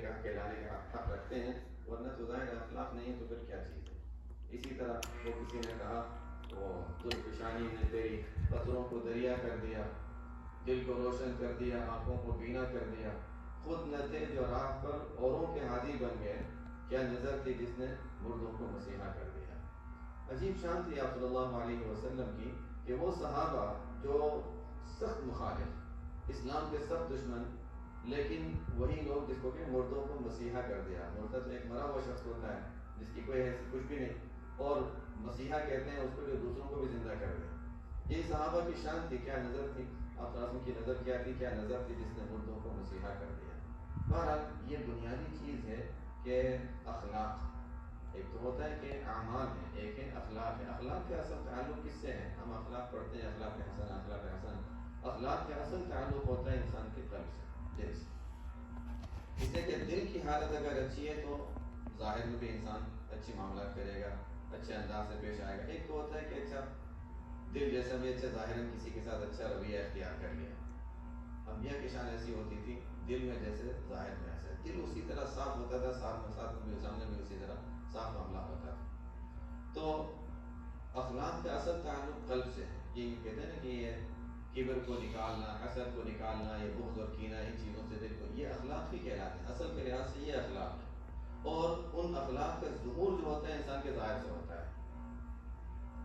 نگاہ کہلانے کا حق رکھتے ہیں، ورنہ تو ظاہر اخلاق نہیں ہے تو پھر کیا چیز ہے. اسی طرح وہ کسی نے کہا وہ ذوالفشانی نے تیری قطروں کو دریا کر دیا، دل کو روشن کر دیا، آنکھوں کو بینا کر دیا، خود نہ تھے جو راہ پر اوروں کے ہادی بن گئے، کیا نظر تھی جس نے مردوں کو مسیحا کر دیا. عجیب شان تھی آپ صلی اللہ علیہ وسلم کی کہ وہ صحابہ جو سخت مخالف، اسلام کے سخت دشمن، لیکن وہی لوگ جس کو کہ مردوں کو مسیحا کر دیا. مردہ تو ایک مرا ہوا شخص ہوتا ہے جس کی کوئی حیثیت کچھ بھی نہیں، اور مسیحا کہتے ہیں اس کو جو دوسروں کو بھی زندہ کر دے. یہ صحابہ کی شان تھی. کیا نظر تھی آپ کی نظر کیا تھی؟ کیا نظر تھی جس نے مردوں کو مسیحا کر دیا. بہرحال یہ بنیادی چیز ہے کہ اخلاق، ایک تو ہوتا ہے کہ اعمال ہے، ایک ہے اخلاق ہے. اخلاق کا اصل تعلق کس سے ہے؟ ہم اخلاق پڑھتے ہیں، اخلاق حسن، اخلاق حسن. اخلاق کا اصل تعلق ہوتا ہے انسان کے قلب سے، دل سے. اس لیے کہ دل کی حالت اگر اچھی ہے تو ظاہر میں بھی انسان اچھی معاملات کرے گا، اچھے انداز سے پیش آئے گا. ایک تو ہوتا ہے کہ اچھا دل جیسا بھی اچھا ظاہر کسی کے ساتھ اچھا رویہ اختیار کر لیا. انبیاء کی شان ایسی ہوتی تھی، دل میں جیسے ظاہر میں ایسے، دل اسی طرح صاف ہوتا تھا، ساتھ میں سامنے بھی اسی طرح صاف معاملہ ہوتا تھا. تو اخلاق کا اصل تعلق قلب سے ہے. یہ کہتے ہیں نا کہ یہ کبر کو نکالنا، حسد کو نکالنا، یہ بغض اور کینہ، ان چیزوں سے دل کو، یہ اخلاق ہی کہلاتے ہیں. اصل کے لحاظ سے یہ اخلاق ہے. اور ان اخلاق کا ظہور جو ہوتا ہے انسان کے ظاہر سے ہوتا ہے.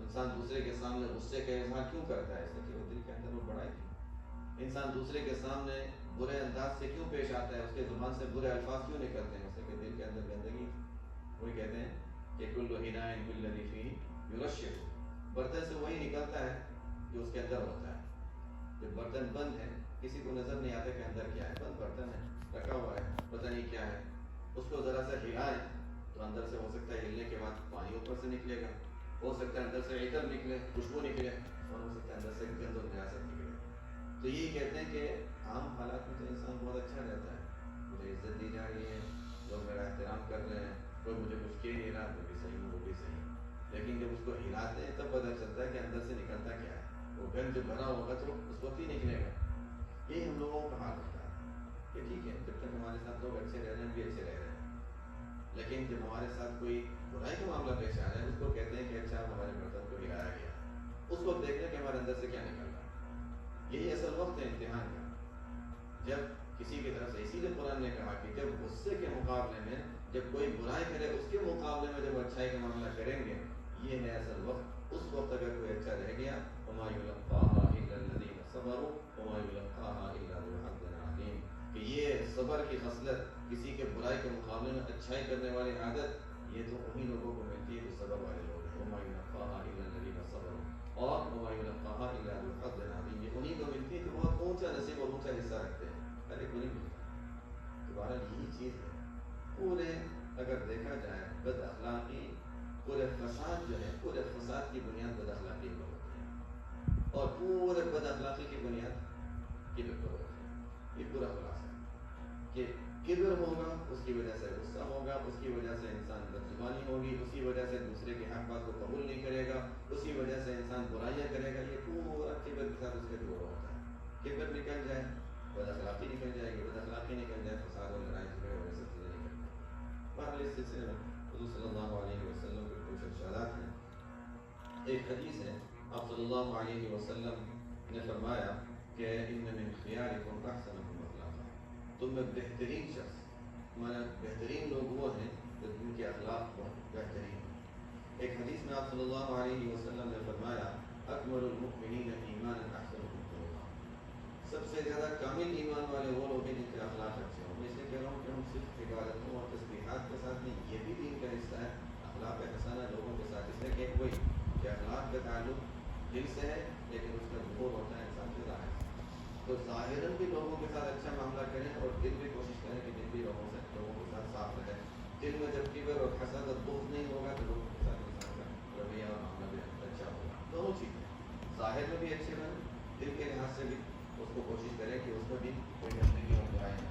انسان دوسرے کے سامنے غصے کا اظہار کیوں کرتا ہے؟ اس لیے کہ وہ دل کے اندر وہ بڑائی تھی. انسان دوسرے کے سامنے برے انداز سے کیوں پیش آتا ہے؟ اس کے زبان سے برے الفاظ کیوں نکلتے ہیں؟ اس لیے کہ دل کے اندر گندگی. وہی کہتے ہیں کہ کل اناء بالذی فیہ یرشح، برتن سے وہی نکلتا ہے جو اس کے اندر ہوتا ہے. جب برتن بند ہے، کسی کو نظر نہیں آتا کہ اندر کیا ہے، بند برتن ہے، رکھا ہوا ہے، پتہ نہیں کیا ہے. اس کو ذرا سا ہلائیں تو اندر سے ہو سکتا ہے ہلنے کے بعد پانی اوپر سے نکلے گا، ہو سکتا ہے اندر سے عطر نکلے، خوشبو نکلے، اور ہو سکتا ہے اندر سے گند اور نجاست نکلے. تو یہی کہتے ہیں کہ عام حالات میں تو انسان بہت اچھا رہتا ہے، مجھے عزت دی جا رہی ہے، لوگ میرا احترام کر رہے ہیں، کوئی مجھے کچھ کہہ نہیں رہا، میں بھی صحیح ہوں، وہ بھی صحیح. لیکن جب اس کو ہلاتے ہیں تب پتہ چلتا ہے کہ اندر سے نکلتا کیا ہے. وہ گند جو بھرا ہوگا تو اس وقت ہی نکلے گا. یہی ہم لوگوں کا حال ہوتا ہے کہ ٹھیک ہے جب تک ہمارے ساتھ لوگ اچھے رہ رہے ہیں ہم بھی اچھے رہ رہے ہیں، لیکن جب ہمارے ساتھ کوئی برائی کا معاملہ پیش آ رہا ہے اس کو کہتے ہیں کہ اچھا ہمارے برتن کو ہلایا گیا. اس وقت دیکھنا کہ ہمارے اندر سے کیا نکل رہا ہے. یہی اصل وقت ہے امتحان کا. جب کسی کی طرف سے، اسی لیے قرآن نے کہا کہ جب غصے کے مقابلے میں جب کوئی برائی کرے اس کے مقابلے میں جب اچھائی کا معاملہ کریں گے، یہ ہے اصل وقت. اس وقت اگر کوئی اچھا رہ گیا، وما یلقاها الا الذین صبروا وما یلقاها الا ذو حظ عظیم، کہ یہ صبر کی خصلت، کسی کے برائی کے مقابلے میں اچھائی کرنے والی عادت، یہ تو انہی لوگوں کو ملتی ہے جو صبر والے لوگ ہیں. وما یلقاها الا الذین صبروا اور وما یلقاها الا ذو حظ عظیم، یہ انہی کو ملتی ہے جو بہت اونچا نصیب اور اونچا حصہ رکھتے ہیں، ہر ایک کو نہیں ملتا. دوبارہ یہی چیز ہے. پورے اگر دیکھا جائے بد اخلاقی، پورے فساد جو ہے، پورے فساد کی بنیاد بد اخلاقی پر ہوتی ہے، اور پورے بد اخلاقی کی بنیاد کبر پر ہوتی ہے. یہ پورا خلاصہ ہے کہ کبر ہوگا اس کی وجہ سے غصہ ہوگا، اس کی وجہ سے انسان بدزبانی ہوگی، اسی وجہ سے دوسرے کے حق بات کو قبول نہیں کرے گا، اسی وجہ سے انسان برائیاں کرے گا. یہ پورا کبر کے ساتھ اس کے جوڑا ہوتا ہے. کبر نکل جائے بد اخلاقی نکل جائے گی، بد اخلاقی نکل جائے فساد اور لڑائی جھگڑے اور سب چیزیں نکل جائیں گی. بہرحال اس سلسلے میں حضور صلی اللہ علیہ وسلم کے کچھ ارشادات ہیں. ایک حدیث ہے، آپ صلی اللہ علیہ وسلم نے فرمایا کہ ان من خیارکم احسنکم اخلاقا، تم میں بہترین شخص، مانا بہترین لوگ وہ ہیں جو جن کے اخلاق بہت بہترین ہیں. ایک حدیث میں آپ صلی اللہ علیہ وسلم نے فرمایا اکمل المؤمنین ایمانا احسنکم خلقا، سب سے زیادہ کامل ایمان والے وہ لوگ ہیں جن کے اخلاق اچھے ہوں. میں اس لیے کہہ رہا ہوں کہ ہم صرف عبادتوں اور تسبیحات کے ساتھ نہیں، یہ بھی دین کا حصہ ہے، اخلاق حسنہ لوگوں کے ساتھ. اس لیے کہ وہی کہ اخلاق کا تعلق دل سے ہے، لیکن اس کا ظہور ہوتا ہے انسان کے ظاہر سے. تو ظاہراً بھی لوگوں کے ساتھ اچھا معاملہ کریں اور دل بھی کوشش کریں کہ دل بھی لوگوں کے ساتھ صاف رہے. دل میں جب کبر اور حسد اور بغض نہیں ہوگا تو لوگوں کے ساتھ انسان کا رویہ اور معاملہ بھی اچھا ہوگا. دونوں چیزیں ظاہر میں بھی اچھے بنیں، دل کے لحاظ سے بھی اس کو کوشش کریں کہ اس میں بھی کوئی گندگی اور برائی نہ.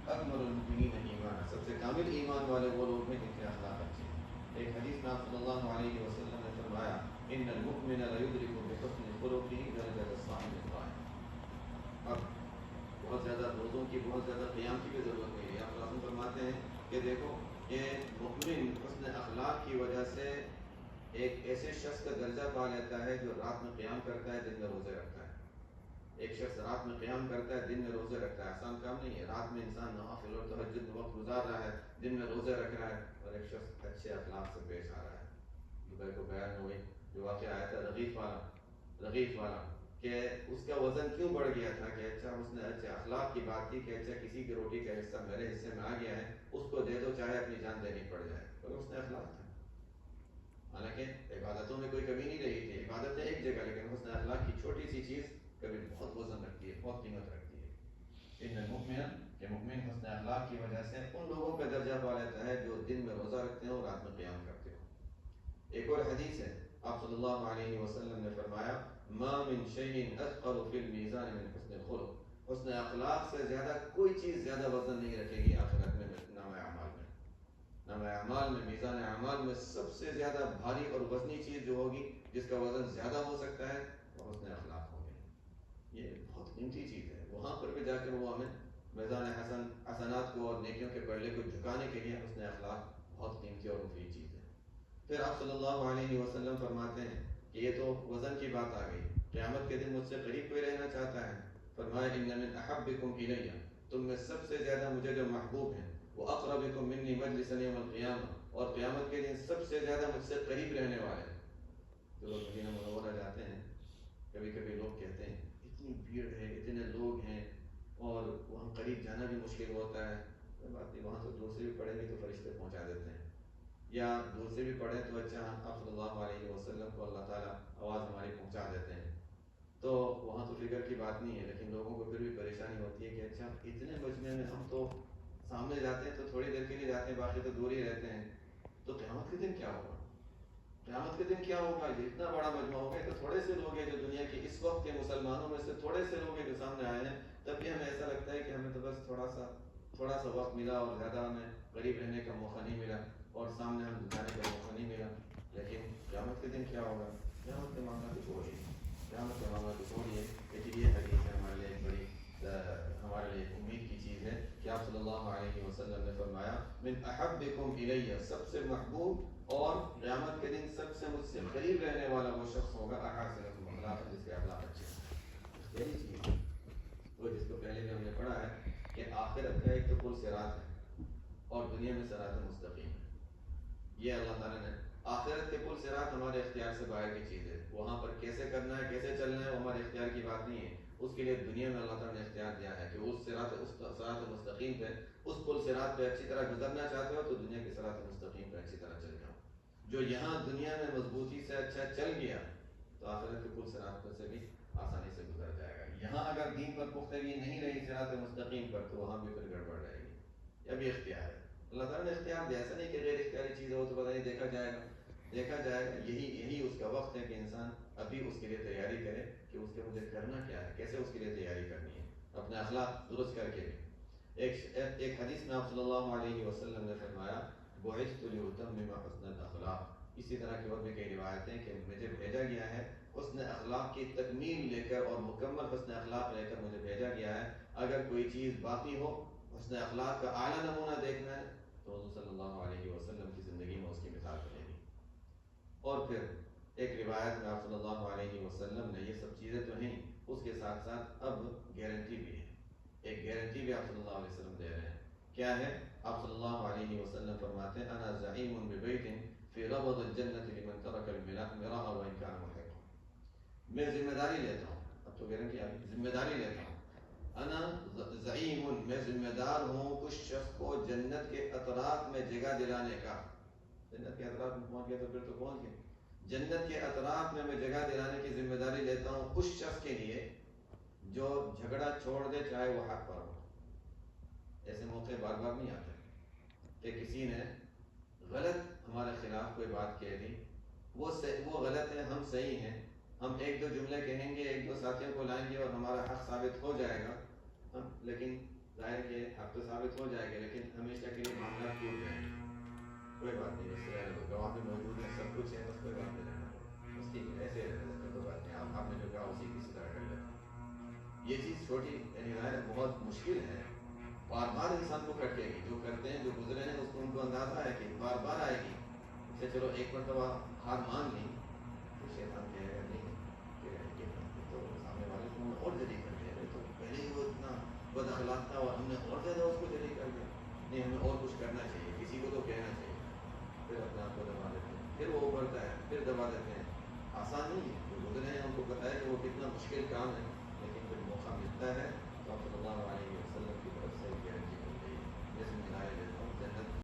اکمل المؤمنین ایمانا، سب سے کامل ایمان والے وہ لوگ ہیں جن کے اخلاق اچھے ہیں. ایک حدیث میں آپ صلی اللہ علیہ وسلم نے فرمایا ان المؤمن لیدرک بحسن خلقہ درجۃ الصائم القائم. اب بہت زیادہ روزوں کی بہت زیادہ قیام کی بھی ضرورت نہیں ہے. آپ رسول فرماتے ہیں کہ دیکھو کہ مؤمن حسن اخلاق کی وجہ سے ایک ایسے شخص کا درجہ پا لیتا ہے جو رات میں قیام کرتا ہے, دن میں روزے رکھتا ہے. ایک شخص رات میں قیام کرتا ہے, دن میں روزے رکھتا ہے. آسان کام نہیں ہے. رات میں انسان نوافل اور تہجد میں وقت گزار رہا ہے, دن میں روزے رکھ رہا ہے, اور ایک شخص اچھے اخلاق سے پیش آ رہا ہے. دوپہر کو بیان ہوئی جو واقعہ آیا تھا رغیف والا کہ اس کا وزن کیوں بڑھ گیا تھا کہ اچھا اس نے اچھے اخلاق کی بات کی کہ اچھا کسی کی روٹی کا حصہ میرے حصے میں آ گیا ہے, اس کو دے دو چاہے اپنی جان دینی پڑ جائے, اور اس نے اخلاق تھا. حالانکہ عبادتوں میں کوئی کمی نہیں رہی تھی, عبادتیں ایک جگہ, لیکن حسن اخلاق کی چھوٹی سی چیز کبھی بہت وزن رکھتی ہے, بہت قیمت رکھتی ہے. ان المؤمن کہ مؤمن حسن اخلاق کی وجہ سے ان لوگوں کا درجہ پا لیتا ہے جو دن میں روزہ رکھتے ہیں اور رات میں قیام کرتے ہیں. ایک اور حدیث ہے, آپ صلی اللہ علیہ وسلم نے فرمایا ما من شیء اثقل فی المیزان من حسن الخلق. حسن اخلاق سے زیادہ کوئی چیز زیادہ وزن نہیں رکھے گی آخرت میں نامہ اعمال میں. نامہ اعمال میں, میزان اعمال میں سب سے زیادہ بھاری اور وزنی چیز جو ہوگی, جس کا وزن زیادہ ہو سکتا ہے, وہ حسن اخلاق ہوگی. یہ بہت قیمتی چیز ہے. وہاں پر بھی جا کر وہ ہمیں میزان حسنات کو اور نیکیوں کے پلڑے کو جھکانے کے لیے حسن اخلاق بہت قیمتی اور مفید چیز ہے. پھر آپ صلی اللہ علیہ وسلم فرماتے ہیں کہ یہ تو وزن کی بات آ گئی, قیامت کے دن مجھ سے قریب کوئی رہنا چاہتا ہے, فرمایا ان من احبکم الی, تم میں سب سے زیادہ مجھے جو محبوب ہیں, وہ اقربکم منی مجلسا یوم القیامہ, اور قیامت کے دن سب سے زیادہ مجھ سے قریب رہنے والے ہیں. جو لوگ مدینہ منورہ جاتے ہیں, کبھی کبھی لوگ کہتے ہیں اتنی بھیڑ ہے, اتنے لوگ ہیں, اور وہاں قریب جانا بھی مشکل ہوتا ہے. کوئی بات نہیں, وہاں تو دور سے بھی پڑھیں گے تو فرشتے پہنچا دیتے ہیں, یا دور سے بھی پڑھیں تو اچھا آپ صلی اللہ علیہ وسلم کو اللہ تعالیٰ آواز ہماری پہنچا دیتے ہیں, تو وہاں تو فکر کی بات نہیں ہے. لیکن لوگوں کو پھر بھی پریشانی ہوتی ہے کہ اچھا اتنے مجمع میں ہم تو سامنے جاتے ہیں تو تھوڑی دیر کے لیے جاتے ہیں, باقی تو دور ہی رہتے ہیں, تو قیامت کے دن کیا ہوگا؟ قیامت کے دن کیا ہوگا؟ یہ اتنا بڑا مجمع ہوگا, تو تھوڑے سے لوگ ہیں جو دنیا کے اس وقت کے مسلمانوں میں سے تھوڑے سے لوگ ہیں جو سامنے آئے ہیں, تب بھی ہمیں ایسا لگتا ہے کہ ہمیں تو بس تھوڑا سا وقت ملا اور زیادہ ہمیں قریب رہنے کا موقع نہیں ملا, اور سامنے ہم جانے کا موقع نہیں ملا. لیکن قیامت کے دن کیا ہوگا؟ قیامت کا معاملہ کچھ اور ہی ہے. قیامت کا معاملہ کچھ اور ہی ہے. لیکن یہ حدیث ہے ہمارے لیے ایک بڑی ہمارے لیے امید کی چیز ہے کہ آپ صلی اللہ علیہ وسلم نے فرمایا من احبکم الی, سب سے محبوب اور قیامت کے دن سب سے مجھ سے قریب رہنے والا وہ شخص ہوگا احسنکم اخلاقا, جس کے اخلاق اچھے ہیں. یہی چیز ہے وہ جس کو پہلے بھی ہم نے پڑھا ہے کہ آخرت کا ایک تو پل صراط ہے اور دنیا میں صراط مستقیم ہے. یہ اللہ تعالیٰ نے آخرت کے پل صراط ہمارے اختیار سے باہر کی چیز ہے. وہاں پر کیسے کرنا ہے, کیسے چلنا ہے, وہ ہمارے اختیار کی بات نہیں ہے. اس کے لیے دنیا میں اللہ تعالیٰ نے اختیار دیا ہے کہ اس صراط مستقیم پہ, اس پل صراط پہ اچھی طرح گزرنا چاہتے ہو تو دنیا کے صراط مستقیم پہ اچھی طرح چل جاؤ. جو یہاں دنیا میں مضبوطی سے اچھا چل گیا تو آخرت کے پل صراط پر سے بھی آسانی سے گزر جائے گا. یہاں اگر دین پر پختگی نہیں رہی صراط مستقیم پر, تو وہاں بھی پھر گڑبڑ رہے گی. یہ بھی اختیار ہے, اللہ تعالیٰ نے اختیار دیا. ایسا نہیں کہ غیر اختیاری چیز ہو تو پتہ نہیں دیکھا جائے گا. یہی اس کا وقت ہے کہ انسان ابھی اس کے لیے تیاری کرے کہ اس کے مجھے کرنا کیا ہے, کیسے اس کے لیے تیاری کرنی ہے, اپنے اخلاق درست کر کے. ایک حدیث میں آپ صلی اللہ علیہ وسلم نے فرمایا بعثت لأتمم حسن الاخلاق. اسی طرح کی اور بھی کئی روایتیں کہ مجھے بھیجا گیا ہے حسن اخلاق کی تکمیل لے کر, اور مکمل حسن اخلاق لے کر مجھے بھیجا گیا ہے. اگر کوئی چیز باقی ہو, حسن اخلاق کا اعلیٰ نمونہ دیکھنا ہے, تو حضور صلی اللہ علیہ وسلم کی زندگی میں اس کی مثال ملے گی. اور پھر ایک روایت میں آپ صلی اللہ علیہ وسلم نے, یہ سب چیزیں تو ہیں, اس کے ساتھ ساتھ اب گارنٹی بھی ہے. ایک گارنٹی بھی آپ صلی اللہ علیہ وسلم دے رہے ہیں. کیا ہے؟ آپ صلی اللہ علیہ وسلم فرماتے ہیں انا زعیم ببیت فی ربض الجنۃ لمن ترک المراء وان کان محقا. میں ذمہ داری لیتا ہوں, اب تو گارنٹی آ گئی, ذمہ داری لیتا ہوں. انا زعیم, میں ذمہ دار ہوں اس شخص کو جنت کے اطراف میں جگہ دلانے کا. جنت کے اطراف میں پہنچ گیا تو پھر تو پہنچ گیا. جنت کے اطراف میں جگہ دلانے کی ذمہ داری لیتا ہوں اس شخص کے لیے جو جھگڑا چھوڑ دے چاہے وہ حق پر ہو. ایسے موقع بار بار نہیں آتے کہ کسی نے غلط ہمارے خلاف کوئی بات کہہ دی, وہ غلط ہے, ہم صحیح ہیں, ہم ایک دو جملے کہیں گے, ایک دو ساتھیوں کو لائیں گے اور ہمارا حق ثابت ہو جائے گا. لیکن ظاہر کہ حق تو ثابت ہو جائے گا, لیکن ہمیشہ کے لیے معاملات ٹوٹ جائیں گے. کوئی بات نہیں, اس سے گواہ بھی موجود ہے, سب کچھ ہے, بس کوئی بات نہیں رہنا, بس ٹھیک ہے, ایسے کوئی بات نہیں, آپ نے جو کہا اسی کسی طرح کر لیتے. یہ چیز چھوٹی یعنی ظاہر بہت مشکل ہے بار بار انسان کو کٹے گی، جو کرتے ہیں جو گزرے ہیں اس کو ان کو اندازہ ہے کہ بار بار آئے گی. کہ چلو ایک مرتبہ ہار مان لی تو شیطان کہے گا نہیں کہ یہ تو سامنے والے کو ہم اور جلی کر دیا، تو پہلے ہی وہ اتنا بد اخلاق تھا اور ہم نے اور زیادہ اس کو جلی کر دیا، نہیں ہمیں اور کچھ کرنا چاہیے، کسی کو تو کہنا چاہیے. پھر اپنے آپ کو دبا دیتے ہیں، پھر وہ ابھرتا ہے، پھر دبا دیتے ہیں. آسان نہیں ہے، جو گزرے ہیں ان کو پتہ ہے کہ وہ کتنا مشکل کام ہے، لیکن پھر موقع ملتا ہے تو صلی اللہ علیہ وسلم کی طرف سے گارنٹی مل گئی. جیسے میں دیتا ہوں جنت